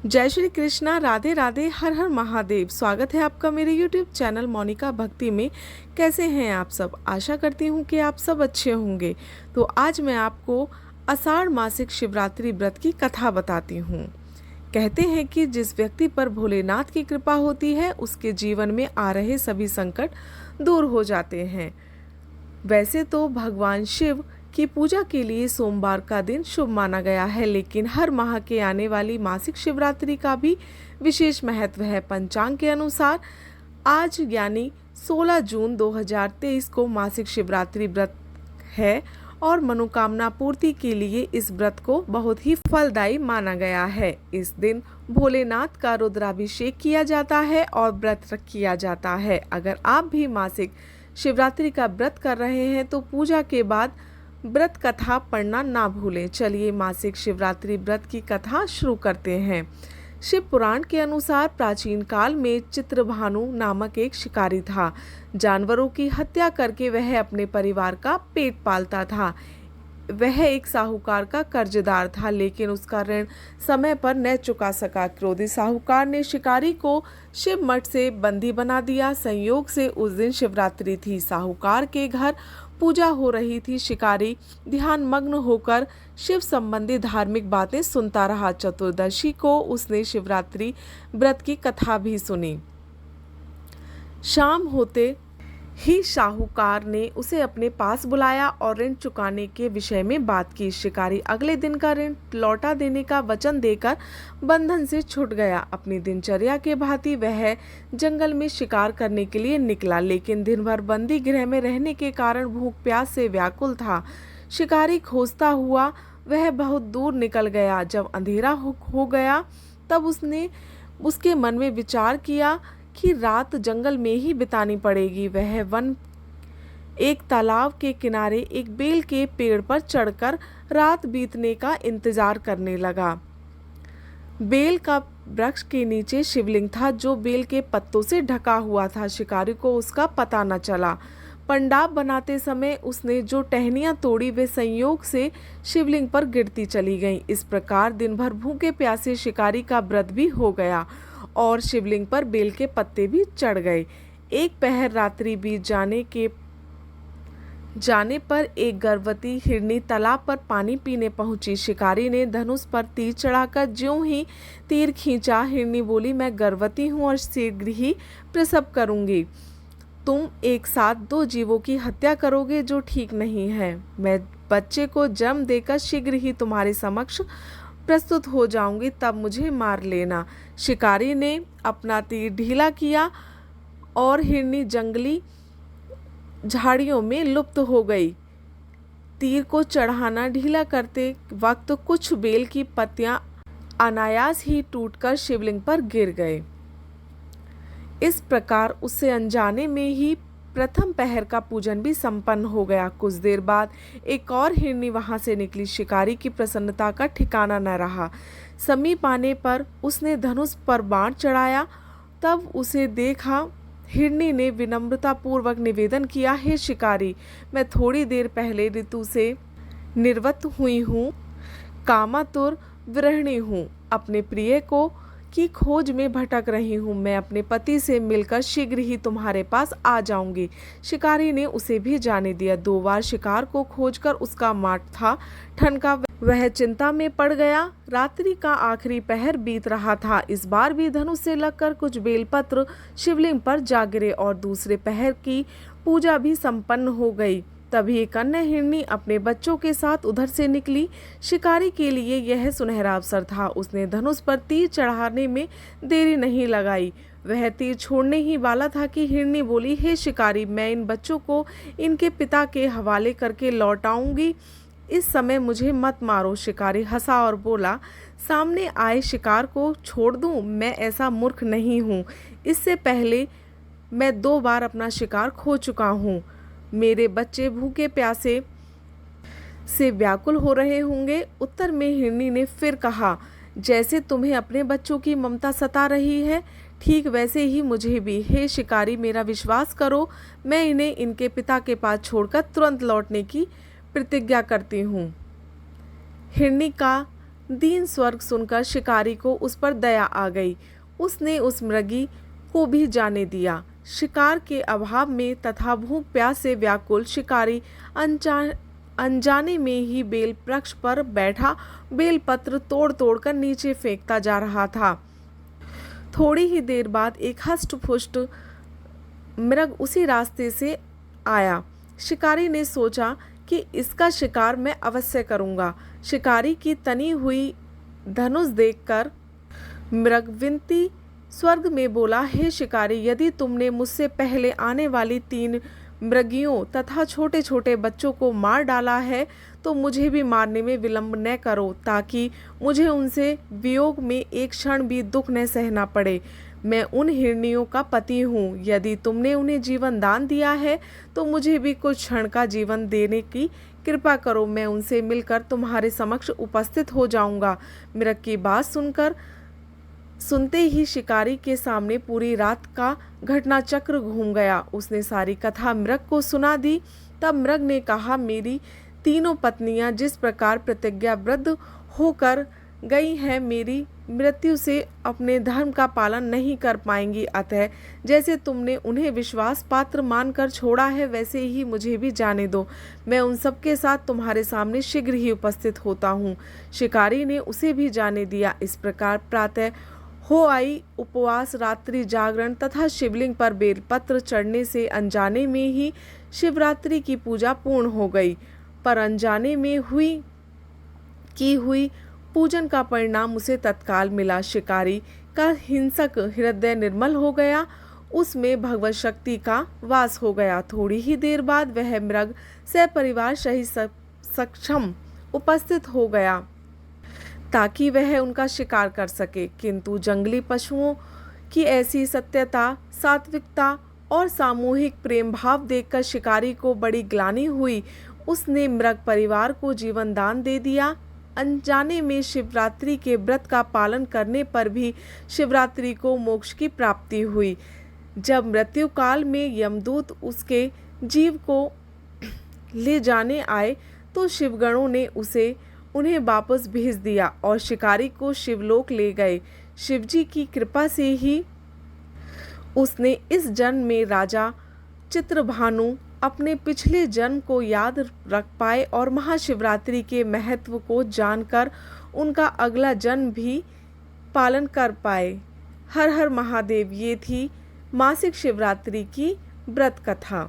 जय श्री कृष्णा, राधे राधे, हर हर महादेव। स्वागत है आपका मेरे YouTube चैनल मोनिका भक्ति में। कैसे हैं आप सब? आशा करती हूँ कि आप सब अच्छे होंगे। तो आज मैं आपको आषाढ़ मासिक शिवरात्रि व्रत की कथा बताती हूँ। कहते हैं कि जिस व्यक्ति पर भोलेनाथ की कृपा होती है उसके जीवन में आ रहे सभी संकट दूर हो जाते हैं। वैसे तो भगवान शिव की पूजा के लिए सोमवार का दिन शुभ माना गया है, लेकिन हर माह के आने वाली मासिक शिवरात्रि का भी विशेष महत्व है। पंचांग के अनुसार आज यानी 16 जून 2023 को मासिक शिवरात्रि व्रत है और मनोकामना पूर्ति के लिए इस व्रत को बहुत ही फलदायी माना गया है। इस दिन भोलेनाथ का रुद्राभिषेक किया जाता है और व्रत किया जाता है। अगर आप भी मासिक शिवरात्रि का व्रत कर रहे हैं तो पूजा के बाद व्रत कथा पढ़ना ना भूलें। चलिए मासिक शिवरात्रि व्रत की कथा शुरू करते हैं। शिव पुराण के अनुसार प्राचीन काल में चित्रभानु नामक एक शिकारी था। जानवरों की हत्या करके वह अपने परिवार का पेट पालता था। वह एक साहूकार का कर्जदार था, लेकिन उसका ऋण समय पर न चुका सका। क्रोधी साहूकार ने शिकारी को शिव मठ से बंदी बना दिया। संयोग से उस दिन शिवरात्रि थी। साहूकार के घर पूजा हो रही थी। शिकारी ध्यान मग्न होकर शिव संबंधी धार्मिक बातें सुनता रहा। चतुर्दशी को उसने शिवरात्रि व्रत की कथा भी सुनी। शाम होते ही साहूकार ने उसे अपने पास बुलाया और ऋण चुकाने के विषय में बात की। शिकारी अगले दिन का ऋण लौटा देने का वचन देकर बंधन से छूट गया। अपनी दिनचर्या के भांति वह जंगल में शिकार करने के लिए निकला, लेकिन दिन भर बंदी गृह में रहने के कारण भूख प्यास से व्याकुल था। शिकारी खोजता हुआ वह बहुत दूर निकल गया। जब अंधेरा हो गया तब उसके मन में विचार किया कि रात जंगल में ही बितानी पड़ेगी। वह वन एक तालाब के किनारे एक बेल के पेड़ पर चढ़कर रात बीतने का इंतजार करने लगा। बेल का वृक्ष के नीचे शिवलिंग था जो बेल के पत्तों से ढका हुआ था। शिकारी को उसका पता न चला। पंडाब बनाते समय उसने जो टहनियां तोड़ी वे संयोग से शिवलिंग पर गिरती चली गईं। इस प्रकार दिन भर भूखे प्यासे शिकारी का व्रत भी हो गया और शिवलिंग पर बेल के पत्ते भी चढ़ गए। एक पहर रात्रि बीत जाने पर एक गर्भवती हिरनी तालाब पर पानी पीने पहुंची। शिकारी ने धनुष पर तीर चढ़ाकर ज्यों ही तीर खींचा, हिरनी बोली, मैं गर्भवती हूं और शीघ्र ही प्रसव करूंगी। तुम एक साथ दो जीवों की हत्या करोगे जो ठीक नहीं है। मैं बच्चे को जन्म देकर शीघ्र ही तुम्हारे समक्ष प्रस्तुत हो जाऊंगी, तब मुझे मार लेना। शिकारी ने अपना तीर ढीला किया और हिरनी जंगली झाड़ियों में लुप्त हो गई। तीर को चढ़ाना ढीला करते वक्त कुछ बेल की पत्तियां अनायास ही टूटकर शिवलिंग पर गिर गए। इस प्रकार उससे अनजाने में ही प्रथम पहर का पूजन भी संपन्न हो गया। कुछ देर बाद एक और हिरनी वहां से निकली। शिकारी की प्रसन्नता का ठिकाना न रहा। समीप आने पर उसने धनुष पर बाण चढ़ाया। तब उसे देखा हिरनी ने विनम्रता पूर्वक निवेदन किया, हे शिकारी, मैं थोड़ी देर पहले ऋतु से निर्वत हुई हूँ, कामातुर विरहिणी हूँ, अपने प्रिय को की खोज में भटक रही हूँ। मैं अपने पति से मिलकर शीघ्र ही तुम्हारे पास आ जाऊंगी। शिकारी ने उसे भी जाने दिया। 2 बार शिकार को खोजकर उसका माथा ठनका। वह चिंता में पड़ गया। रात्रि का आखिरी पहर बीत रहा था। इस बार भी धनुष से लगकर कुछ बेलपत्र शिवलिंग पर जा गिरे और दूसरे पहर की पूजा भी संपन्न हो गई। तभी एक अन्य हिरनी अपने बच्चों के साथ उधर से निकली। शिकारी के लिए यह सुनहरा अवसर था। उसने धनुष पर तीर चढ़ाने में देरी नहीं लगाई। वह तीर छोड़ने ही वाला था कि हिरनी बोली, हे शिकारी, मैं इन बच्चों को इनके पिता के हवाले करके लौट आऊंगी। इस समय मुझे मत मारो। शिकारी हंसा और बोला, सामने आए शिकार को छोड़ दूं? मैं ऐसा मूर्ख नहीं हूँ। इससे पहले मैं 2 बार अपना शिकार खो चुका हूँ। मेरे बच्चे भूखे प्यासे से व्याकुल हो रहे होंगे। उत्तर में हिरनी ने फिर कहा, जैसे तुम्हें अपने बच्चों की ममता सता रही है, ठीक वैसे ही मुझे भी। हे शिकारी, मेरा विश्वास करो, मैं इन्हें इनके पिता के पास छोड़कर तुरंत लौटने की प्रतिज्ञा करती हूँ। हिरनी का दीन स्वर्ग सुनकर शिकारी को उस पर दया आ गई। उसने उस मृगी को भी जाने दिया। शिकार के अभाव में तथा भूख प्यास से व्याकुल शिकारी अनजाने में ही बेल वृक्ष पर बैठा बेल पत्र तोड़ तोड़ कर नीचे फेंकता जा रहा था। थोड़ी ही देर बाद एक हष्ट पुष्ट मृग उसी रास्ते से आया। शिकारी ने सोचा कि इसका शिकार मैं अवश्य करूंगा। शिकारी की तनी हुई धनुष देखकर मृग विनती स्वर्ग में बोला, हे शिकारी, यदि तुमने मुझसे पहले आने वाली 3 मृगियों तथा छोटे छोटे बच्चों को मार डाला है तो मुझे भी मारने में विलंब न करो, ताकि मुझे उनसे वियोग में एक क्षण भी दुख न सहना पड़े। मैं उन हिरनियों का पति हूँ। यदि तुमने उन्हें जीवन दान दिया है तो मुझे भी कुछ क्षण का जीवन देने की कृपा करो। मैं उनसे मिलकर तुम्हारे समक्ष उपस्थित हो जाऊंगा। मृग की बात सुनते ही शिकारी के सामने पूरी रात का घटना चक्र घूम गया। उसने सारी कथा मृग को सुना दी। तब मृग ने कहा, मेरी तीनों पत्नियां जिस प्रकार प्रतिज्ञाबद्ध होकर गई हैं, मेरी मृत्यु से अपने धर्म का पालन नहीं कर पाएंगी। अतः जैसे तुमने उन्हें विश्वास पात्र मानकर छोड़ा है, वैसे ही मुझे भी जाने दो। मैं उन सब के साथ तुम्हारे सामने शीघ्र ही उपस्थित होता हूँ। शिकारी ने उसे भी जाने दिया। इस प्रकार प्रातः हो आई उपवास, रात्रि जागरण तथा शिवलिंग पर बेलपत्र चढ़ने से अनजाने में ही शिवरात्रि की पूजा पूर्ण हो गई। पर अनजाने में हुई पूजन का परिणाम उसे तत्काल मिला। शिकारी का हिंसक हृदय निर्मल हो गया, उसमें भगवत शक्ति का वास हो गया। थोड़ी ही देर बाद वह मृग सपरिवार सहित सक्षम उपस्थित हो गया ताकि वह उनका शिकार कर सके। किंतु जंगली पशुओं की ऐसी सत्यता, सात्विकता और सामूहिक प्रेम भाव देखकर शिकारी को बड़ी ग्लानि हुई। उसने मृग परिवार को जीवन दान दे दिया। अनजाने में शिवरात्रि के व्रत का पालन करने पर भी शिवरात्रि को मोक्ष की प्राप्ति हुई। जब मृत्यु काल में यमदूत उसके जीव को ले जाने आए तो शिवगणों ने उन्हें वापस भेज दिया और शिकारी को शिवलोक ले गए। शिवजी की कृपा से ही उसने इस जन्म में राजा चित्रभानु अपने पिछले जन्म को याद रख पाए और महाशिवरात्रि के महत्व को जानकर उनका अगला जन्म भी पालन कर पाए। हर हर महादेव। ये थी मासिक शिवरात्रि की व्रत कथा।